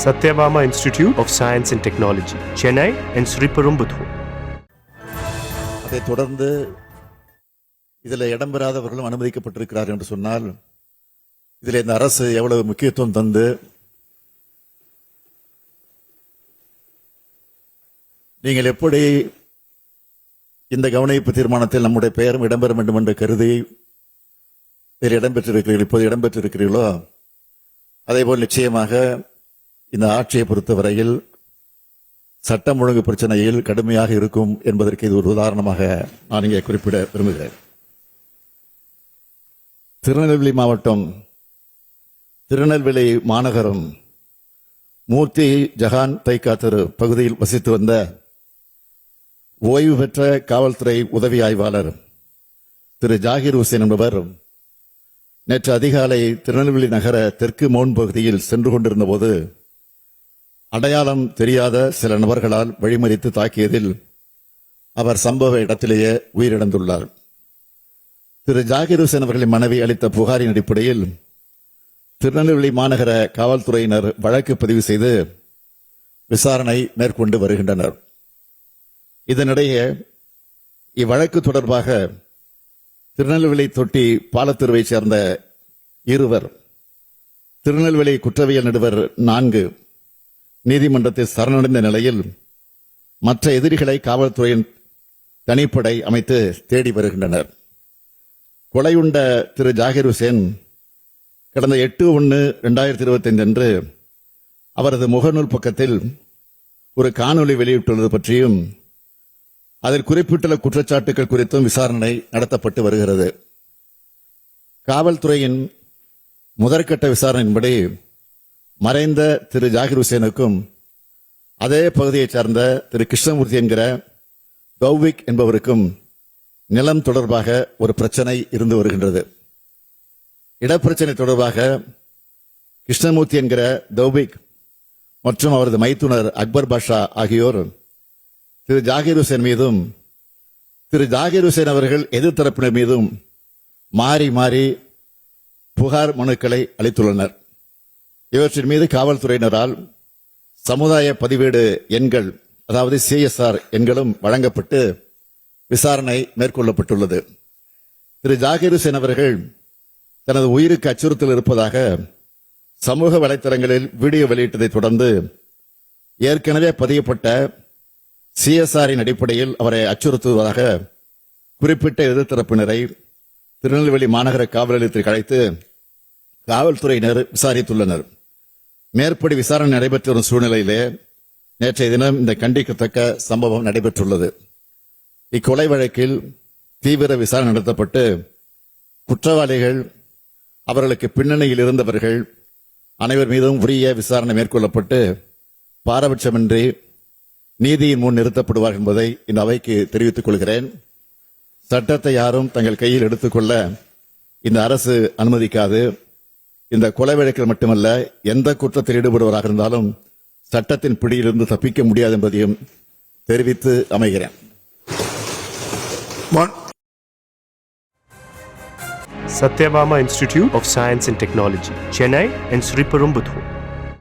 Satyabama Institute of Science and Technology, Chennai and Sriperumbudur. அதைத் தொடர்ந்து இதில் இடம்பெறாதவர்களும் அனுமதிக்கப்பட்டிருக்கிறார் என்று சொன்னால் இதில் இந்த அரசு எவ்வளவு முக்கியத்துவம் தந்து நீங்கள் எப்படி இந்த கவனிப்பு தீர்மானத்தில் நம்முடைய பெயரும் இடம்பெற வேண்டும் என்று கருதி இதில் இடம்பெற்றிருக்கிறீர்கள், இப்போது இடம்பெற்றிருக்கிறீர்களோ அதேபோல் நிச்சயமாக இந்த ஆட்சியை பொறுத்தவரையில் சட்டம் ஒழுங்கு பிரச்சனையில் கடுமையாக இருக்கும் என்பதற்கு இது ஒரு உதாரணமாக நான் இங்கே குறிப்பிட விரும்புகிறேன். திருநெல்வேலி மாவட்டம், திருநெல்வேலி மாநகரம் மூர்த்தி ஜஹான் தைக்கா தெரு பகுதியில் வசித்து வந்த ஓய்வு பெற்ற காவல்துறை உதவி ஆய்வாளர் திரு ஜாகிர் ஹுசேன் என்பவர் நேற்று அதிகாலை திருநெல்வேலி நகர தெற்கு மோன் பகுதியில் சென்று கொண்டிருந்த போது அடையாளம் தெரியாத சில நபர்களால் வழிமறித்து தாக்கியதில் அவர் சம்பவ இடத்திலேயே உயிரிழந்துள்ளார். திரு ஜாகிர் ஹுசேன் அவர்களின் மனைவி அளித்த புகாரின் அடிப்படையில் திருநெல்வேலி மாநகர காவல்துறையினர் வழக்கு பதிவு செய்து விசாரணை மேற்கொண்டு வருகின்றனர். இதனிடையே இவ்வழக்கு தொடர்பாக திருநெல்வேலி தொட்டி பாலத்தெருவைச் சேர்ந்த இருவர் திருநெல்வேலி குற்றவியல் நடுவர் 4 நீதிமன்றத்தில் சரணடைந்த நிலையில் மற்ற எதிரிகளை காவல்துறையின் தனிப்படை அமைத்து தேடி வருகின்றனர். கொலையுண்ட திரு ஜாகிர் ஹுசேன் கடந்த 8/1/2025 அன்று அவரது முகநூல் பக்கத்தில் ஒரு காணொலி வெளியிட்டுள்ளது பற்றியும் அதில் குறிப்பிட்டுள்ள குற்றச்சாட்டுகள் குறித்தும் விசாரணை நடத்தப்பட்டு வருகிறது. காவல்துறையின் முதற்கட்ட விசாரணையின்படி மறைந்த திரு ஜாகிர் ஹுசேனுக்கும் அதே பகுதியைச் சார்ந்த திரு கிருஷ்ணமூர்த்தி என்கிற தௌவிக் என்பவருக்கும் நிலம் தொடர்பாக ஒரு பிரச்சனை இருந்து வருகின்றது. இடப்பிரச்சனை தொடர்பாக கிருஷ்ணமூர்த்தி என்கிற தௌவிக் மற்றும் அவரது மைத்துனர் அக்பர் பாஷா ஆகியோர் திரு ஜாகிர் ஹுசேன் மீதும் திரு ஜாகிர் ஹுசேன் அவர்கள் எதிர்த்தரப்பினர் மீதும் மாறி மாறி புகார் மனுக்களை அளித்துள்ளனர். இவற்றின் மீது காவல்துறையினரால் சமுதாய பதிவேடு எண்கள், அதாவது CSR எண்களும் வழங்கப்பட்டு விசாரணை மேற்கொள்ளப்பட்டுள்ளது. திரு ஜாகிர் ஹுசேன் அவர்கள் தனது உயிருக்கு அச்சுறுத்தல் இருப்பதாக சமூக வலைத்தளங்களில் வீடியோ வெளியிட்டதை தொடர்ந்து ஏற்கனவே பதியப்பட்ட CSRின் அடிப்படையில் அவரை அச்சுறுத்துவதாக குறிப்பிட்ட எதிர்த்தரப்பினரை திருநெல்வேலி மாநகர காவல் நிலையத்திற்கு அழைத்து காவல்துறையினர் விசாரித்துள்ளனர். மேற்படி விசாரணை நடைபெற்று வரும் சூழ்நிலையிலே நேற்றைய தினம் இந்த கண்டிக்கத்தக்க சம்பவம் நடைபெற்றுள்ளது. இக்கொலை வழக்கில் தீவிர விசாரணை நடத்தப்பட்டு குற்றவாளிகள், அவர்களுக்கு பின்னணியில் இருந்தவர்கள் அனைவர் மீதும் உரிய விசாரணை மேற்கொள்ளப்பட்டு பாரபட்சமின்றி நீதியின் முன் நிறுத்தப்படுவார் என்பதை இந்த அவைக்கு தெரிவித்துக் கொள்கிறேன். சட்டத்தை யாரும் தங்கள் கையில் எடுத்துக்கொள்ள இந்த அரசு அனுமதிக்காது. இந்த கொலை வழக்கில் மட்டுமல்ல, எந்த குற்றத்தில் ஈடுபடுவராக இருந்தாலும் சட்டத்தின் பிடியிலிருந்து தப்பிக்க முடியாது என்பதையும் தெரிவித்து அமைகிறேன். Satyabama Institute of Science and Technology, Chennai and Sriperumbudur.